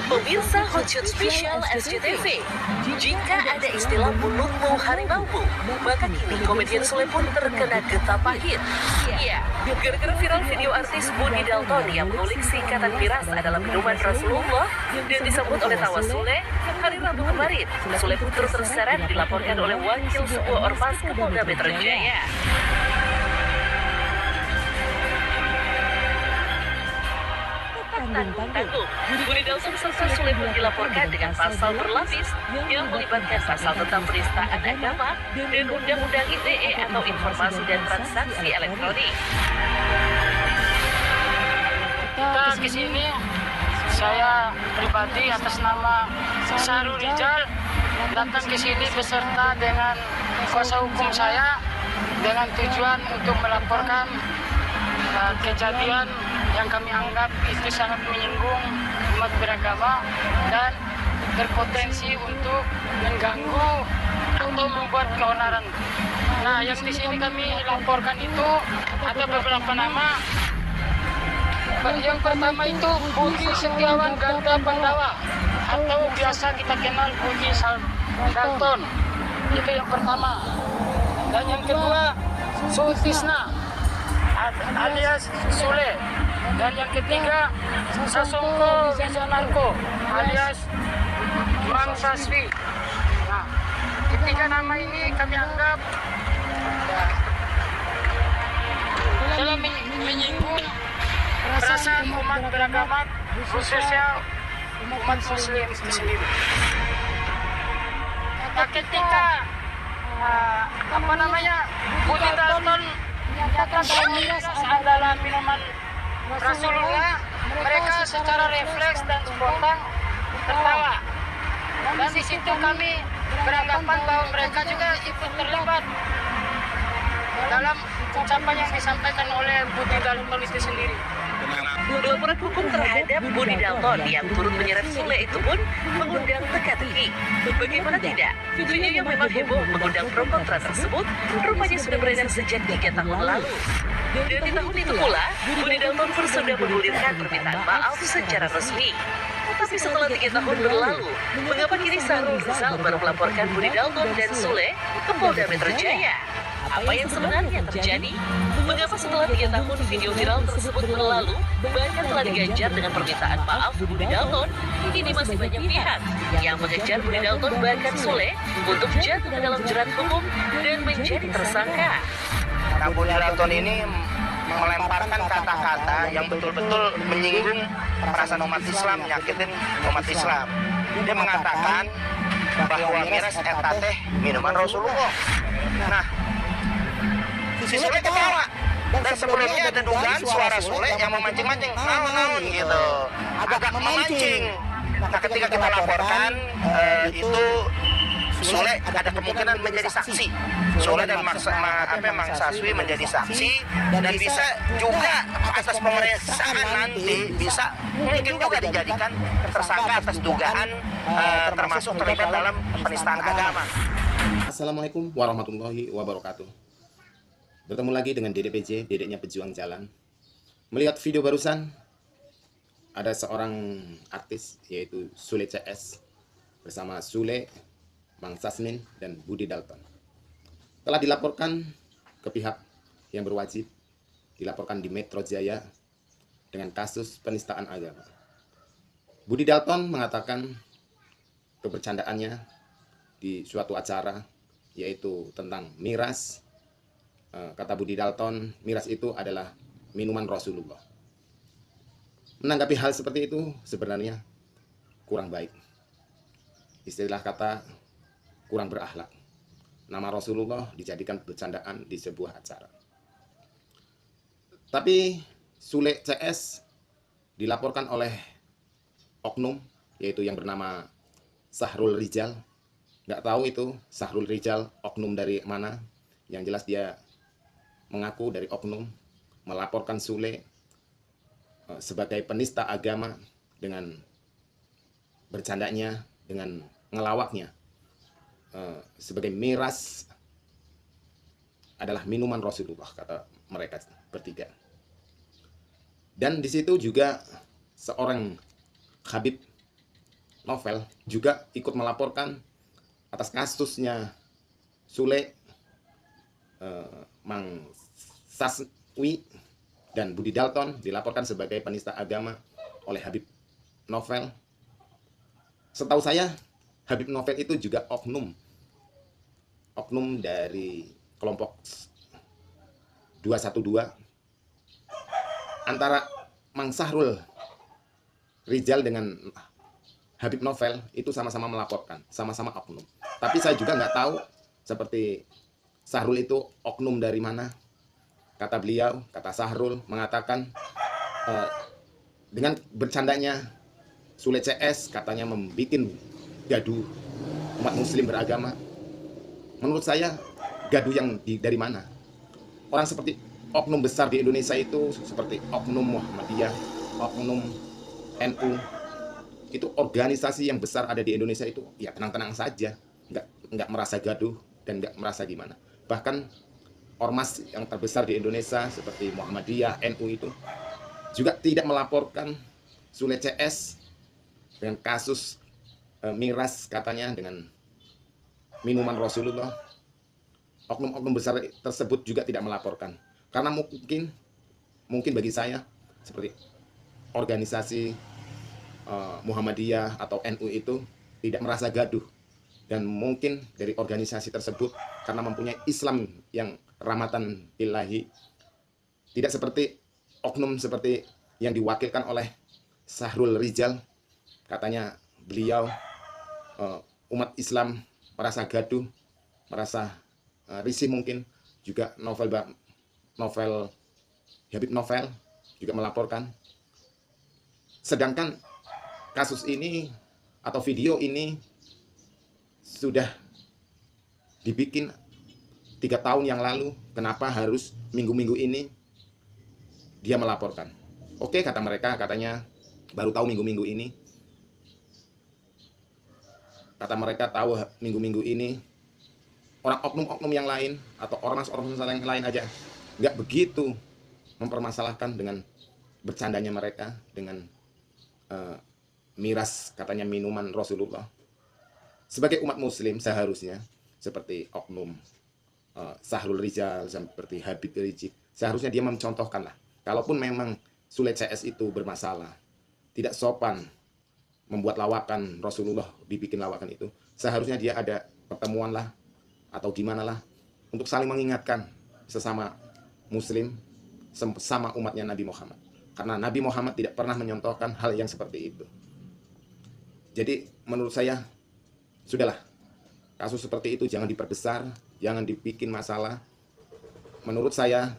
Pemirsa Hotshot Spesial SCTV, jika ada istilah mulutmu harimaumu, maka kini komedian Sule pun terkena getah pahit. Ya, gara-gara viral video artis Budi Dalton yang mengulik singkatan miras adalah minuman Rasulullah dan disambut oleh tawa Sule, hari Rabu kemarin, Sule pun terus terseret dilaporkan oleh wakil sebuah ormas ke Polda Metro Jaya. Tanggung. Budi Dalton serta Sule pun dilaporkan dengan pasal berlapis yang melibatkan pasal tentang penistaan agama dan Undang-Undang ITE atau Informasi dan Transaksi Elektronik. Kita ke sini, saya pribadi atas nama Sahrul Rijal datang ke sini beserta dengan kuasa hukum saya dengan tujuan untuk melaporkan kejadian yang kami anggap itu sangat menyinggung umat beragama dan berpotensi untuk mengganggu atau membuat keonaran. Nah, yang di sini kami laporkan itu ada beberapa nama. Yang pertama itu Budi Setiawan Ganda Pandawa atau biasa kita kenal Budi Dalton. Itu yang pertama. Dan yang kedua Sultisna alias Sule. Dan yang ketiga Sasongko Wijanarko alias Mang Saswi. Nah, ketiga nama ini kami anggap telah menyinggung perasaan umat beragama, khususnya umat Muslim itu sendiri. Nah, ketika Budi Dalton menyatakan bahwa miras adalah minuman Rasulullah, mereka secara refleks dan spontan tertawa. Dan di situ kami beranggapan bahwa mereka juga ikut terlibat dalam ucapan yang disampaikan oleh Budi Dalton itu sendiri. Laporan hukum terhadap Budi Dalton yang turut menyeret Sule itu pun mengundang teka-teki. Bagaimana tidak? Video yang memang heboh mengundang pro kontra tersebut rupanya sudah beredar sejak 3 tahun lalu. Dan di tahun itu pula, Budi Dalton pun sudah menggulirkan permintaan maaf secara resmi. Tapi setelah 3 tahun berlalu, mengapa kini Sahrul Rizal baru melaporkan Budi Dalton dan Sule ke Polda Metro Jaya? Apa yang sebenarnya terjadi? Mengapa setelah 3 tahun video viral tersebut berlalu, bahkan telah diganjar dengan permintaan maaf Budi Dalton, kini masih banyak pihak yang mengejar Budi Dalton bahkan Sule untuk jatuh ke dalam jerat hukum dan menjadi tersangka. Nah, Budi Dalton ini melemparkan kata-kata yang betul-betul menyinggung perasaan umat Islam, menyakitin umat Islam. Dia mengatakan bahwa miras eta teh minuman Rasulullah. Nah, si Sule ketawa. Dan sebelumnya ada dugaan suara Sule yang memancing-mancing, naon gitu, agak memancing. Nah, ketika kita laporkan itu Sule ada kemungkinan menjadi saksi. Sule dan Mang Saswi menjadi saksi dan bisa juga atas pemeriksaan nanti bisa mungkin juga dijadikan tersangka atas dugaan termasuk terlibat dalam penistaan agama. Assalamualaikum warahmatullahi wabarakatuh. Bertemu lagi dengan Dede PJ, dedeknya pejuang jalan. Melihat video barusan, ada seorang artis yaitu Sule CS bersama Sule, Mang Sasmin, dan Budi Dalton telah dilaporkan ke pihak yang berwajib, dilaporkan di Metro Jaya dengan kasus penistaan agama. Budi Dalton mengatakan kebercandaannya di suatu acara yaitu tentang miras. Kata Budi Dalton, miras itu adalah minuman Rasulullah. Menanggapi hal seperti itu sebenarnya kurang baik. Istilah kata kurang berakhlak. Nama Rasulullah dijadikan bercandaan di sebuah acara. Tapi Sule CS dilaporkan oleh oknum, yaitu yang bernama Sahrul Rijal. Nggak tahu itu Sahrul Rijal oknum dari mana. Yang jelas dia mengaku dari oknum, melaporkan Sule sebagai penista agama dengan bercandanya, dengan ngelawaknya. Sebagai miras adalah minuman Rasulullah, kata mereka bertiga. Dan di situ juga seorang Habib Novel juga ikut melaporkan atas kasusnya Sule, Mang Saswi, dan Budi Dalton dilaporkan sebagai penista agama oleh Habib Novel. Setahu saya, Habib Novel itu juga oknum dari kelompok 212. Antara Mang Sahrul Rijal dengan Habib Novel itu sama-sama melaporkan, sama-sama oknum. Tapi saya juga nggak tahu seperti Sahrul itu oknum dari mana. Kata beliau, kata Sahrul mengatakan dengan bercandanya Sule CS katanya membuat gaduh umat muslim beragama. Menurut saya gaduh yang dari mana? Orang seperti oknum besar di Indonesia itu seperti oknum Muhammadiyah, oknum NU, itu organisasi yang besar ada di Indonesia itu ya tenang-tenang saja, nggak merasa gaduh dan nggak merasa gimana. Bahkan ormas yang terbesar di Indonesia seperti Muhammadiyah, NU itu juga tidak melaporkan Sule CS dengan kasus miras katanya dengan minuman Rasulullah. Oknum-oknum besar tersebut juga tidak melaporkan karena mungkin bagi saya seperti organisasi Muhammadiyah atau NU itu tidak merasa gaduh, dan mungkin dari organisasi tersebut karena mempunyai Islam yang rahmatan ilahi, tidak seperti oknum seperti yang diwakilkan oleh Sahrul Rijal. Katanya beliau umat Islam merasa gaduh, merasa risih, mungkin juga Habib Novel juga melaporkan. Sedangkan kasus ini atau video ini sudah dibikin 3 tahun yang lalu. Kenapa harus minggu-minggu ini dia melaporkan? Oke, kata mereka, katanya baru tahu minggu-minggu ini. Kata mereka tahu minggu-minggu ini. Orang oknum-oknum yang lain atau ormas-ormas yang lain aja nggak begitu mempermasalahkan dengan bercandanya mereka dengan miras katanya minuman Rasulullah. Sebagai umat muslim seharusnya seperti oknum Sahrul Rijal, seperti Habib Rizik, seharusnya dia mencontohkan lah. Kalaupun memang Sule CS itu bermasalah, tidak sopan membuat lawakan Rasulullah, dibikin lawakan itu, seharusnya dia ada pertemuan lah atau gimana lah untuk saling mengingatkan sesama muslim, sama umatnya Nabi Muhammad. Karena Nabi Muhammad tidak pernah menyontohkan hal yang seperti itu. Jadi menurut saya, sudahlah, kasus seperti itu jangan diperbesar, jangan dibikin masalah. Menurut saya,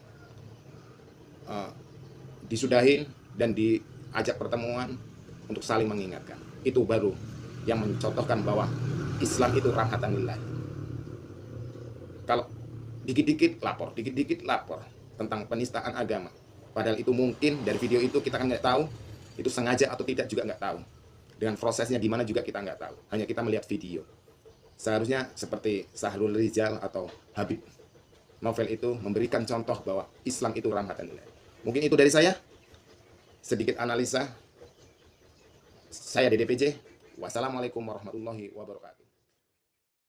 disudahin dan diajak pertemuan untuk saling mengingatkan. Itu baru yang mencontohkan bahwa Islam itu rahmatan lillahi. Kalau dikit-dikit lapor tentang penistaan agama, padahal itu mungkin dari video itu kita kan nggak tahu itu sengaja atau tidak, juga nggak tahu. Dengan prosesnya gimana juga kita nggak tahu. Hanya kita melihat video. Seharusnya seperti Sahrul Rijal atau Habib Novel itu memberikan contoh bahwa Islam itu rahmatan lillahi. Mungkin itu dari saya. Sedikit analisa. Saya DDPJ. Wassalamualaikum warahmatullahi wabarakatuh.